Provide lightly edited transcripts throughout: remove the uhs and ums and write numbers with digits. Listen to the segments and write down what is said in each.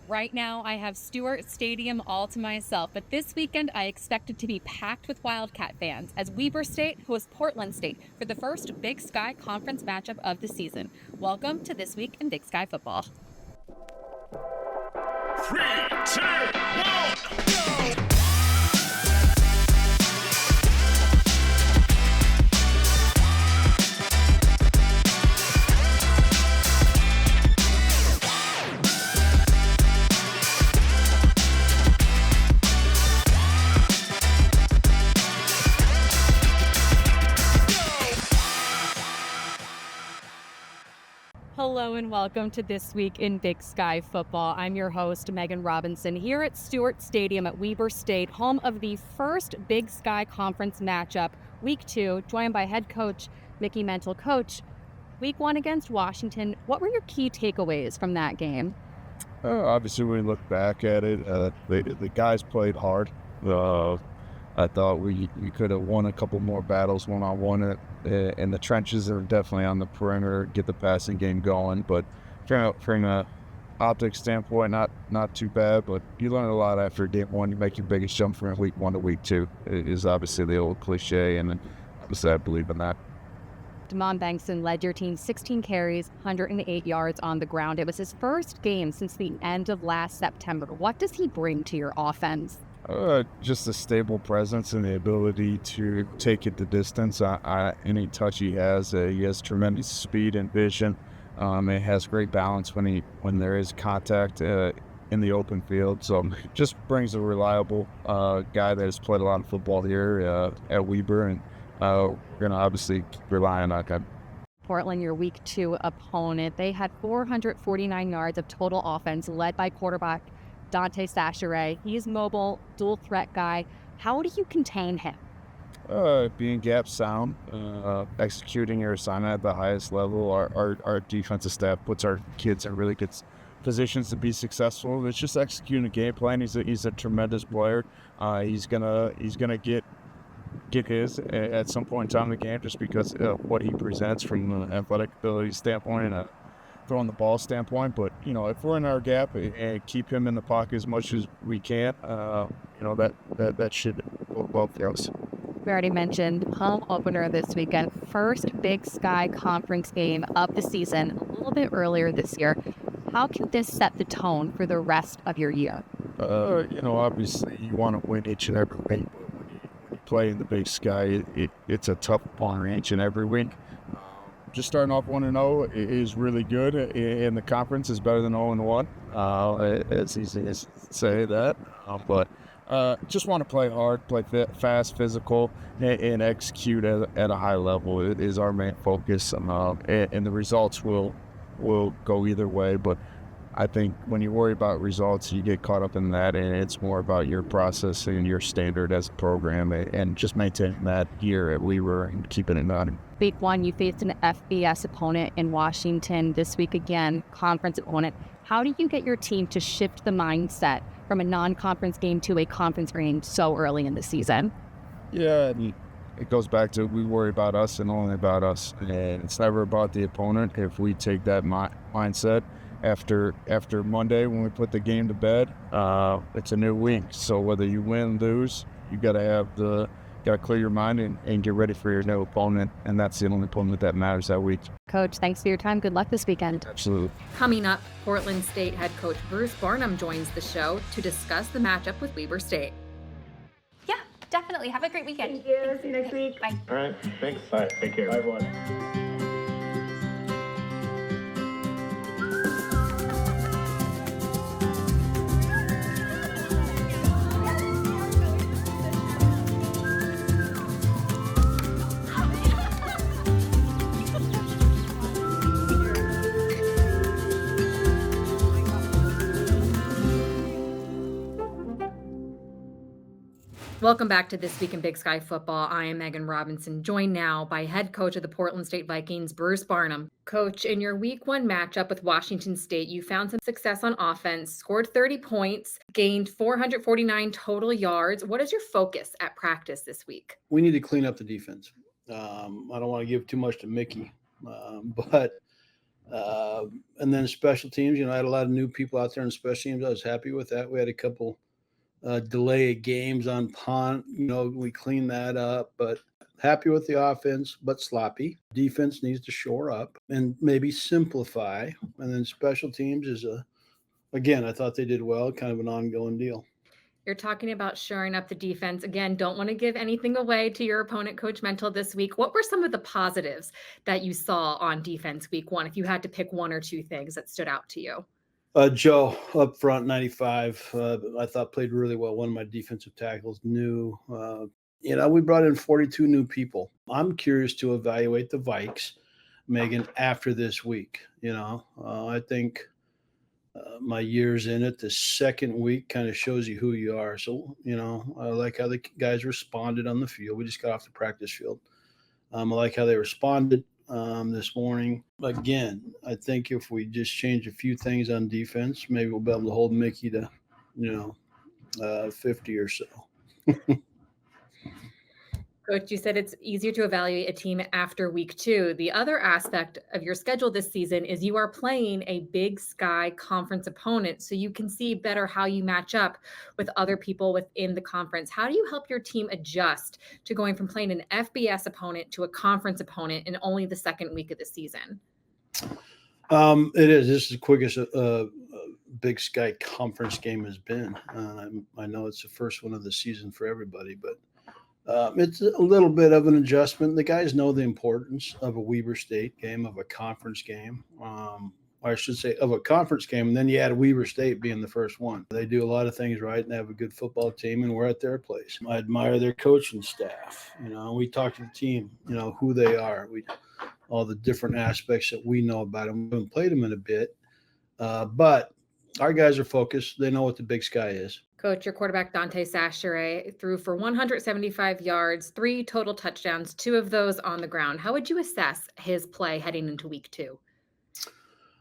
Right now, I have Stewart Stadium all to myself, but this weekend I expect it to be packed with Wildcat fans as Weber State hosts Portland State for the first Big Sky Conference matchup of the season. Welcome to This Week in Big Sky Football. 3, 2, 1, go! Hello and welcome to This Week in Big Sky Football. I'm your host, Meghan Robinson, here at Stewart Stadium at Weber State, home of the first Big Sky Conference matchup, Week 2, joined by head coach Mickey Mental. Coach, Week 1 against Washington, what were your key takeaways from that game? Obviously, when we look back at it, the guys played hard. I thought we could have won a couple more battles one-on-one in the trenches. Are definitely on the perimeter, get the passing game going. But from a optics standpoint, not too bad. But you learn a lot after game one. You make your biggest jump from week 1 to week 2. It is obviously the old cliche, and obviously I believe in that. Damon Bankson led your team 16 carries, 108 yards on the ground. It was his first game since the end of last September. What does he bring to your offense? Just a stable presence and the ability to take it the distance. Any touch he has tremendous speed and vision. It has great balance when there is contact in the open field. So just brings a reliable guy that has played a lot of football here at Weber, and we're going to obviously keep relying on him. Portland, your Week 2 opponent, they had 449 yards of total offense led by quarterback Dante Sacheret. He's mobile, dual threat guy. How do you contain him? Being gap sound, executing your assignment at the highest level. Our defensive staff puts our kids in really good positions to be successful. It's just executing a game plan. He's a tremendous player. He's gonna get his at some point in time in the game just because of what he presents from an athletic ability standpoint and a throwing the ball standpoint. But if we're in our gap and keep him in the pocket as much as we can, that should go well for us. We already mentioned home opener this weekend, first Big Sky Conference game of the season, a little bit earlier this year. How can this set the tone for the rest of your year? Obviously you want to win each and every week, but when you play in the Big Sky, it's a tough opponent each and every week. Just starting off 1-0 is really good, and the conference is better than 0-1. It's easy to say that, but just want to play hard, play fast, physical, and execute at a high level. It is our main focus, and the results will go either way. But I think when you worry about results, you get caught up in that, and it's more about your process and your standard as a program, and just maintaining that here at Weber and keeping it on. Week 1, you faced an FBS opponent in Washington. This week again, conference opponent. How do you get your team to shift the mindset from a non-conference game to a conference game so early in the season? Yeah, it goes back to we worry about us and only about us, and it's never about the opponent. If we take that mindset after Monday when we put the game to bed, it's a new week. So whether you win, lose, you got to clear your mind and get ready for your new opponent, and that's the only opponent that matters that week. Coach, thanks for your time. Good luck this weekend. Absolutely. Coming up, Portland State head coach Bruce Barnum joins the show to discuss the matchup with Weber State. Yeah, definitely. Have a great weekend. Thank you. See you next week. Bye. All right. Thanks. All right. Take care. Bye, everyone. Welcome back to This Week in Big Sky Football. I am Meghan Robinson, joined now by head coach of the Portland State Vikings, Bruce Barnum. Coach, in your Week 1 matchup with Washington State, you found some success on offense, scored 30 points, gained 449 total yards. What is your focus at practice this week? We need to clean up the defense. I don't want to give too much to Mickey, but And then special teams, I had a lot of new people out there in special teams. I was happy with that. We had a couple delay of games on punt. We cleaned that up, but happy with the offense, but sloppy. Defense needs to shore up and maybe simplify. And then special teams is again, I thought they did well, kind of an ongoing deal. You're talking about shoring up the defense. Again, don't want to give anything away to your opponent, Coach Mental, this week. What were some of the positives that you saw on defense week one, if you had to pick one or two things that stood out to you? Joe up front, 95, I thought played really well. One of my defensive tackles, new. We brought in 42 new people. I'm curious to evaluate the Vikes, Megan, after this week. I think my years in it, the second week kind of shows you who you are. So, I like how the guys responded on the field. We just got off the practice field. I like how they responded this morning. Again, I think if we just change a few things on defense, maybe we'll be able to hold Mickey to, 50 or so. Coach, you said it's easier to evaluate a team after week two. The other aspect of your schedule this season is you are playing a Big Sky conference opponent, so you can see better how you match up with other people within the conference. How do you help your team adjust to going from playing an FBS opponent to a conference opponent in only the second week of the season? It is. This is the quickest Big Sky conference game has been. I know it's the first one of the season for everybody, but it's a little bit of an adjustment. The guys know the importance of a Weber State game, of a conference game, or I should say of a conference game. And then you add Weber State being the first one. They do a lot of things right and they have a good football team, and we're at their place. I admire their coaching staff. We talk to the team, who they are. All the different aspects that we know about them. We haven't played them in a bit, but our guys are focused. They know what the Big Sky is. Coach, your quarterback, Dante Sachere, threw for 175 yards, 3 total touchdowns, 2 of those on the ground. How would you assess his play heading into week two?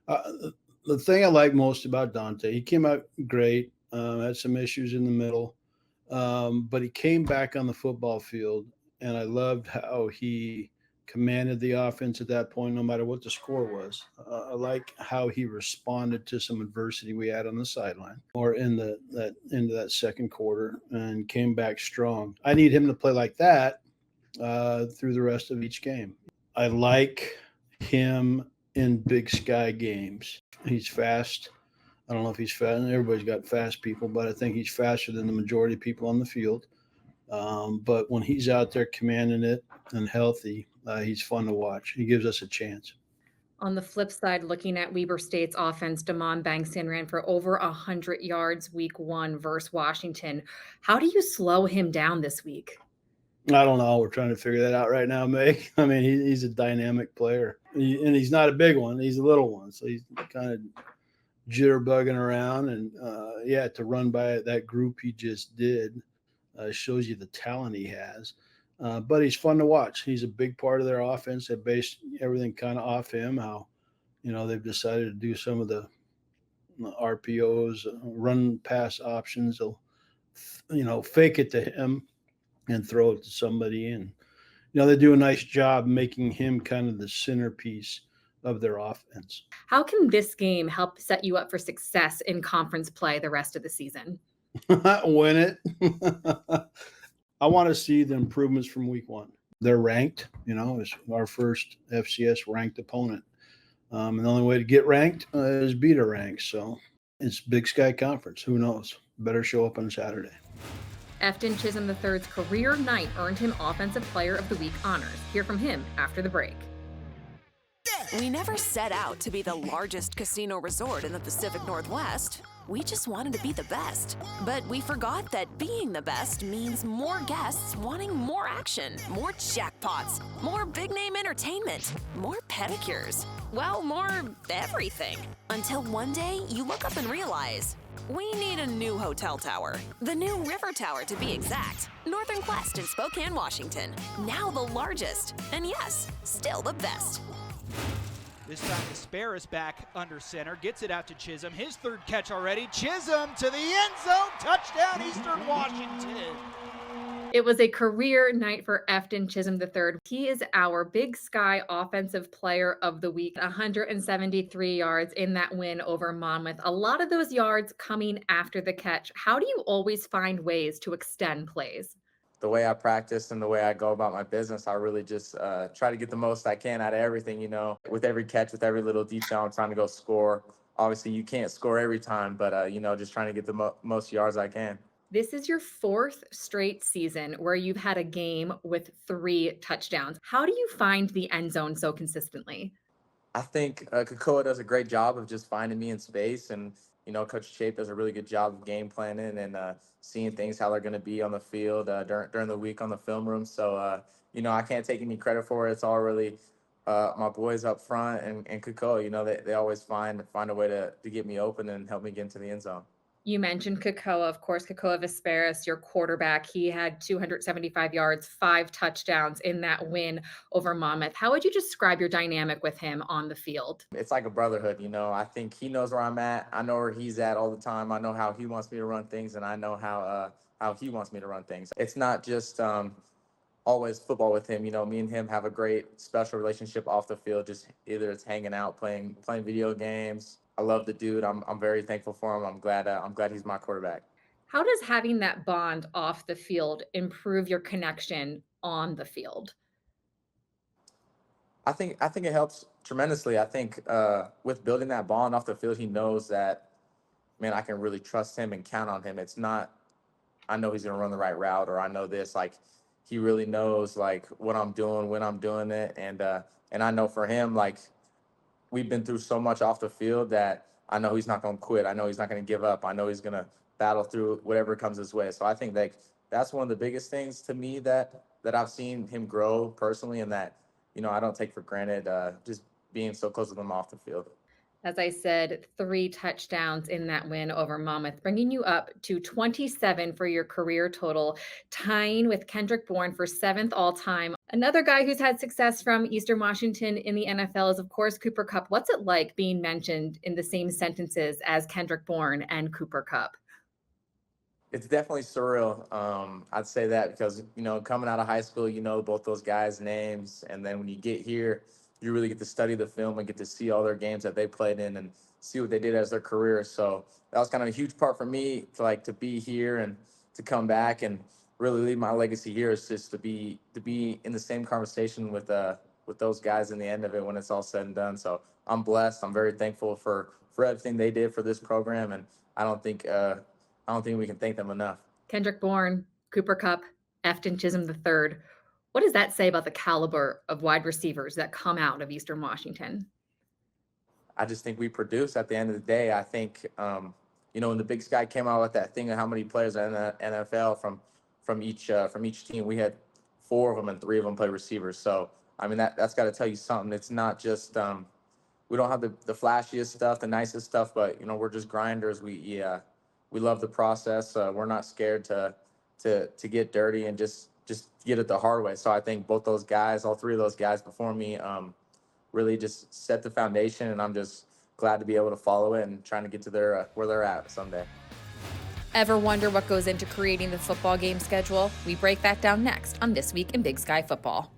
The thing I like most about Dante, he came out great, had some issues in the middle, but he came back on the football field, and I loved how he commanded the offense at that point, no matter what the score was. I like how he responded to some adversity we had on the sideline or into that second quarter and came back strong. I need him to play like that through the rest of each game. I like him in Big Sky games. He's fast. I don't know if he's fast. Everybody's got fast people, but I think he's faster than the majority of people on the field. But when he's out there commanding it and healthy, he's fun to watch. He gives us a chance. On the flip side, looking at Weber State's offense, Damon Bankston ran for over 100 yards week one versus Washington. How do you slow him down this week? I don't know. We're trying to figure that out right now, Meg. I mean, he's a dynamic player. And he's not a big one. He's a little one. So he's kind of jitterbugging around. And, to run by that group he just did shows you the talent he has. But he's fun to watch. He's a big part of their offense. They based everything kind of off him, how, they've decided to do some of the RPOs, run pass options. They'll, fake it to him and throw it to somebody. And, they do a nice job making him kind of the centerpiece of their offense. How can this game help set you up for success in conference play the rest of the season? Win it. I want to see the improvements from week one. They're ranked, it's our first FCS ranked opponent. And the only way to get ranked is beat a rank. So it's Big Sky Conference. Who knows? Better show up on Saturday. Efton Chism III's career night earned him Offensive Player of the Week honors. Hear from him after the break. We never set out to be the largest casino resort in the Pacific Northwest. We just wanted to be the best. But we forgot that being the best means more guests wanting more action, more jackpots, more big-name entertainment, more pedicures. Well, more everything. Until one day, you look up and realize, we need a new hotel tower. The new River Tower, to be exact. Northern Quest in Spokane, Washington. Now the largest. And yes, still the best. This time the spare is back under center, gets it out to Chism, his third catch already. Chism to the end zone, touchdown Eastern Washington. It was a career night for Efton Chism III. He is our Big Sky Offensive Player of the Week. 173 yards in that win over Monmouth. A lot of those yards coming after the catch. How do you always find ways to extend plays? The way I practice and the way I go about my business, I really just try to get the most I can out of everything, with every catch, with every little detail, I'm trying to go score. Obviously, you can't score every time, but, just trying to get the most yards I can. This is your fourth straight season where you've had a game with 3 touchdowns. How do you find the end zone so consistently? I think Kakoa does a great job of just finding me in space, and Coach Shape does a really good job of game planning and seeing things how they're going to be on the field during the week on the film room. So I can't take any credit for it. It's all really my boys up front and Kakoa. They always find a way to get me open and help me get into the end zone. You mentioned Kakoa, of course, Kakoa Vesperis, your quarterback. He had 275 yards, 5 touchdowns in that win over Monmouth. How would you describe your dynamic with him on the field? It's like a brotherhood. I think he knows where I'm at. I know where he's at all the time. I know how he wants me to run things, and I know how he wants me to run things. It's not just always football with him. Me and him have a great special relationship off the field. Just either it's hanging out, playing video games. I love the dude. I'm very thankful for him. I'm glad he's my quarterback. How does having that bond off the field improve your connection on the field? I think it helps tremendously. I think with building that bond off the field, he knows that, man, I can really trust him and count on him. It's not, I know he's gonna run the right route, or I know this. Like, he really knows like what I'm doing, when I'm doing it, and I know for him, like, we've been through so much off the field that I know he's not gonna quit. I know he's not gonna give up. I know he's gonna battle through whatever comes his way. So I think like that's one of the biggest things to me that I've seen him grow personally, and that I don't take for granted just being so close with him off the field. As I said, 3 touchdowns in that win over Monmouth, bringing you up to 27 for your career total, tying with Kendrick Bourne for 7th all time. Another guy who's had success from Eastern Washington in the NFL is, of course, Cooper Kupp. What's it like being mentioned in the same sentences as Kendrick Bourne and Cooper Kupp? It's definitely surreal. I'd say that because, coming out of high school, both those guys' names. And then when you get here, you really get to study the film and get to see all their games that they played in and see what they did as their career. So that was kind of a huge part for me to be here and to come back and really leave my legacy here, is just to be in the same conversation with those guys in the end of it when it's all said and done. So I'm blessed. I'm very thankful for everything they did for this program. And I don't think we can thank them enough. Kendrick Bourne, Cooper Kupp, Efton Chism III. What does that say about the caliber of wide receivers that come out of Eastern Washington? I just think we produce at the end of the day. I think, when the Big Sky came out with that thing of how many players are in the NFL from each team, we had 4 of them and 3 of them play receivers. So, I mean, that's got to tell you something. It's not just we don't have the flashiest stuff, the nicest stuff, but we're just grinders. We love the process. We're not scared to get dirty and just get it the hard way. So I think both those guys, all 3 of those guys before me, really just set the foundation, and I'm just glad to be able to follow it and trying to get to where they're at someday. Ever wonder what goes into creating the football game schedule? We break that down next on This Week in Big Sky Football.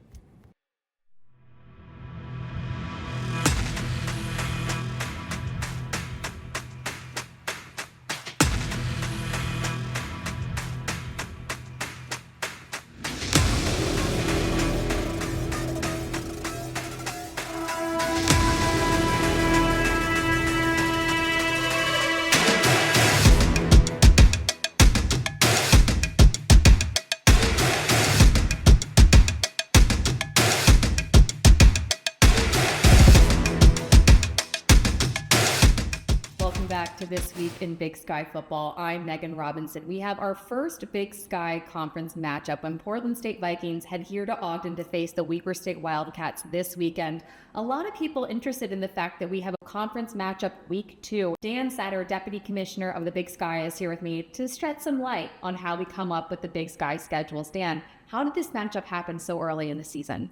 Back to This Week in Big Sky Football. I'm Meghan Robinson. We have our first Big Sky Conference matchup when Portland State Vikings head here to Ogden to face the Weber State Wildcats this weekend. A lot of people interested in the fact that we have a conference matchup week 2. Dan Satter, Deputy Commissioner of the Big Sky, is here with me to shed some light on how we come up with the Big Sky schedules. Dan, how did this matchup happen so early in the season?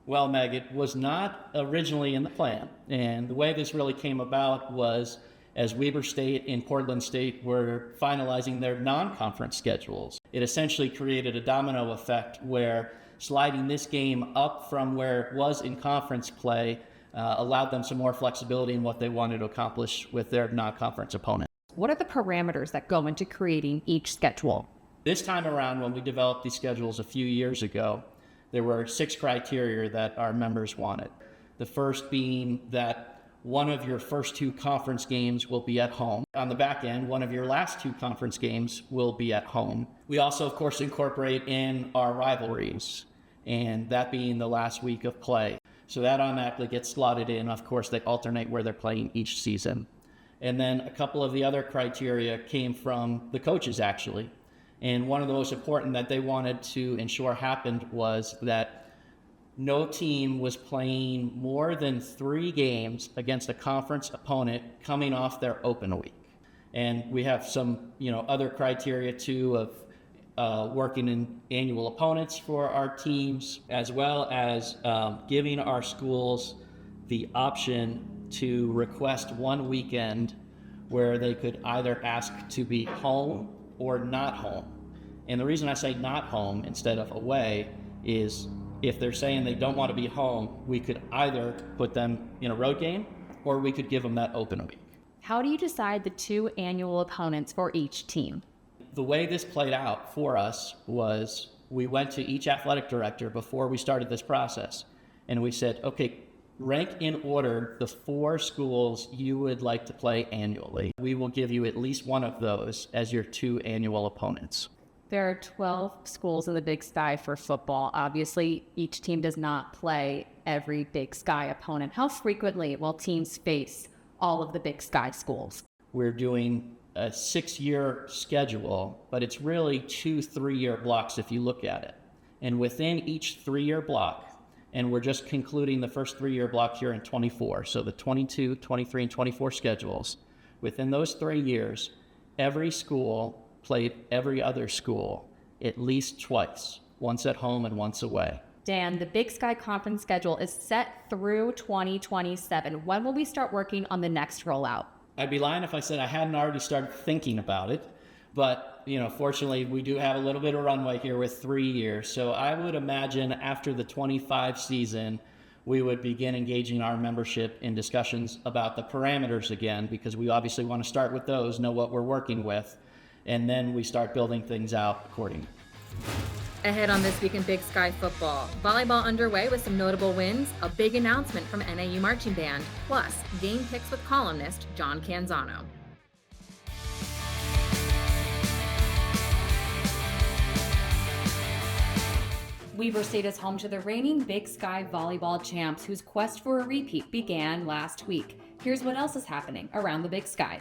Well, Meg, it was not originally in the plan. And the way this really came about was as Weber State and Portland State were finalizing their non-conference schedules. It essentially created a domino effect where sliding this game up from where it was in conference play allowed them some more flexibility in what they wanted to accomplish with their non-conference opponent. What are the parameters that go into creating each schedule? This time around, when we developed these schedules a few years ago, there were 6 criteria that our members wanted. The first being that one of your first 2 conference games will be at home. On the back end, one of your last 2 conference games will be at home. We also, of course, incorporate in our rivalries, and that being the last week of play. So that automatically gets slotted in. Of course, they alternate where they're playing each season. And then a couple of the other criteria came from the coaches, actually. And one of the most important that they wanted to ensure happened was that no team was playing more than 3 games against a conference opponent coming off their open week. And we have some, other criteria too of working in annual opponents for our teams, as well as giving our schools the option to request one weekend where they could either ask to be home or not home. And the reason I say not home instead of away is if they're saying they don't want to be home, we could either put them in a road game or we could give them that open week. How do you decide the 2 annual opponents for each team? The way this played out for us was we went to each athletic director before we started this process and we said, okay, rank in order the 4 schools you would like to play annually. We will give you at least one of those as your 2 annual opponents. There are 12 schools in the Big Sky for football. Obviously, each team does not play every Big Sky opponent. How frequently will teams face all of the Big Sky schools? We're doing a 6-year schedule, but it's really 2 3-year blocks if you look at it. And within each 3-year block, and we're just concluding the first 3-year block here in 24, so the 22, 23, and 24 schedules, within those 3 years, every school played every other school at least twice, once at home and once away. Dan, the Big Sky Conference schedule is set through 2027. When will we start working on the next rollout? I'd be lying if I said I hadn't already started thinking about it, but fortunately we do have a little bit of runway here with 3 years. So I would imagine after the 25 season, we would begin engaging our membership in discussions about the parameters again, because we obviously want to start with those, know what we're working with, and then we start building things out accordingly. Ahead on This Week in Big Sky Football, volleyball underway with some notable wins, a big announcement from NAU Marching Band, plus game picks with columnist John Canzano. Weber State is home to the reigning Big Sky volleyball champs, whose quest for a repeat began last week. Here's what else is happening around the Big Sky.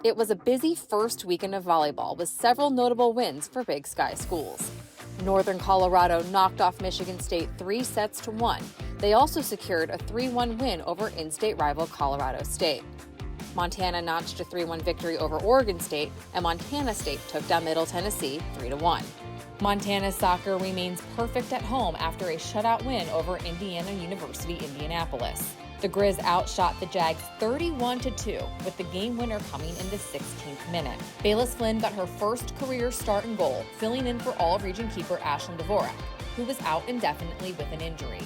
It was a busy first weekend of volleyball with several notable wins for Big Sky schools. Northern Colorado knocked off Michigan State 3-1. They also secured a 3-1 win over in-state rival Colorado State. Montana notched a 3-1 victory over Oregon State, and Montana State took down Middle Tennessee 3-1. Montana soccer remains perfect at home after a shutout win over Indiana University, Indianapolis. The Grizz outshot the Jags 31-2, with the game winner coming in the 16th minute. Bayless Flynn got her first career start and goal, filling in for All-Region keeper Ashlyn Dvorak, who was out indefinitely with an injury.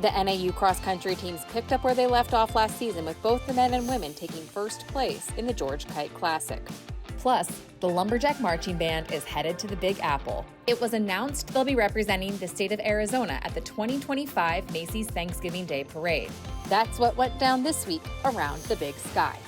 The NAU cross-country teams picked up where they left off last season, with both the men and women taking first place in the George Kite Classic. Plus, the Lumberjack Marching Band is headed to the Big Apple. It was announced they'll be representing the state of Arizona at the 2025 Macy's Thanksgiving Day Parade. That's what went down this week around the Big Sky.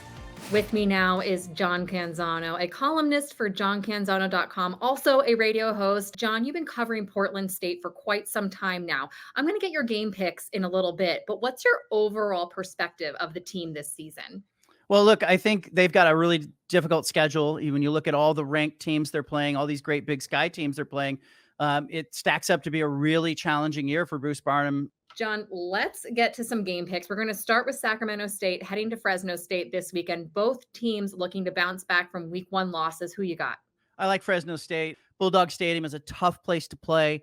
With me now is John Canzano, a columnist for johncanzano.com, also a radio host. John, you've been covering Portland State for quite some time now. I'm going to get your game picks in a little bit, but what's your overall perspective of the team this season? Well, look, I think they've got a really difficult schedule. When you look at all the ranked teams they're playing, all these great Big Sky teams they're playing, it stacks up to be a really challenging year for Bruce Barnum. John, let's get to some game picks. We're going to start with Sacramento State, heading to Fresno State this weekend. Both teams looking to bounce back from week 1 losses. Who you got? I like Fresno State. Bulldog Stadium is a tough place to play.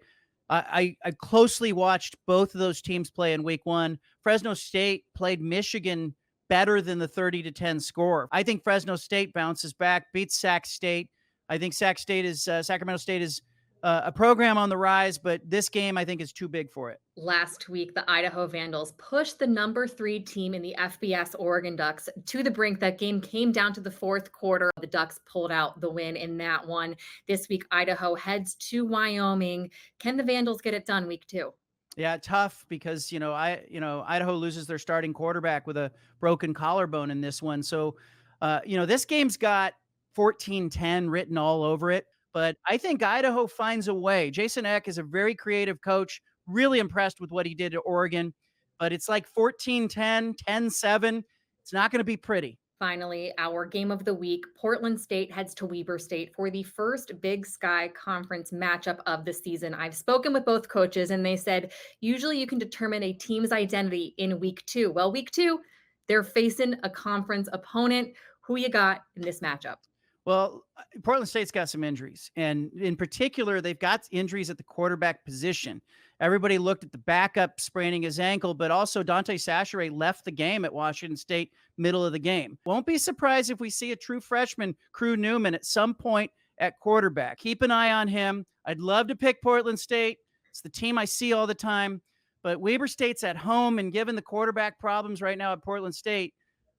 I closely watched both of those teams play in week 1. Fresno State played Michigan better than the 30-10 score. I think Fresno State bounces back, beats Sac State. I think Sacramento State is a program on the rise, but this game I think is too big for it. Last week, the Idaho Vandals pushed the number 3 team in the FBS Oregon Ducks to the brink. That game came down to the fourth quarter. The Ducks pulled out the win in that one. This week, Idaho heads to Wyoming. Can the Vandals get it done week 2? Yeah, tough because Idaho loses their starting quarterback with a broken collarbone in this one. So, this game's got 14-10 written all over it. But I think Idaho finds a way. Jason Eck is a very creative coach. Really impressed with what he did at Oregon. But it's like 14-10, 10-7. It's not going to be pretty. Finally, our game of the week, Portland State heads to Weber State for the first Big Sky Conference matchup of the season. I've spoken with both coaches, and they said usually you can determine a team's identity in week 2. Well, week 2, they're facing a conference opponent. Who you got in this matchup? Well, Portland State's got some injuries, and in particular, they've got injuries at the quarterback position. Everybody looked at the backup spraining his ankle, but also Dante Sachere left the game at Washington State middle of the game. Won't be surprised if we see a true freshman, Crew Newman, at some point at quarterback. Keep an eye on him. I'd love to pick Portland State. It's the team I see all the time, but Weber State's at home, and given the quarterback problems right now at Portland State,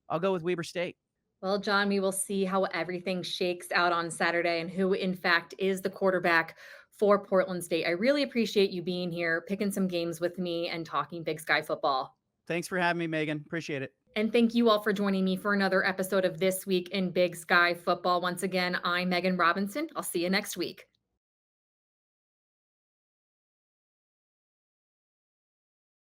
I'll go with Weber State. Well, John, we will see how everything shakes out on Saturday and who, in fact, is the quarterback for Portland State. I really appreciate you being here, picking some games with me, and talking Big Sky football. Thanks for having me, Megan. Appreciate it. And thank you all for joining me for another episode of This Week in Big Sky Football. Once again, I'm Meghan Robinson. I'll see you next week.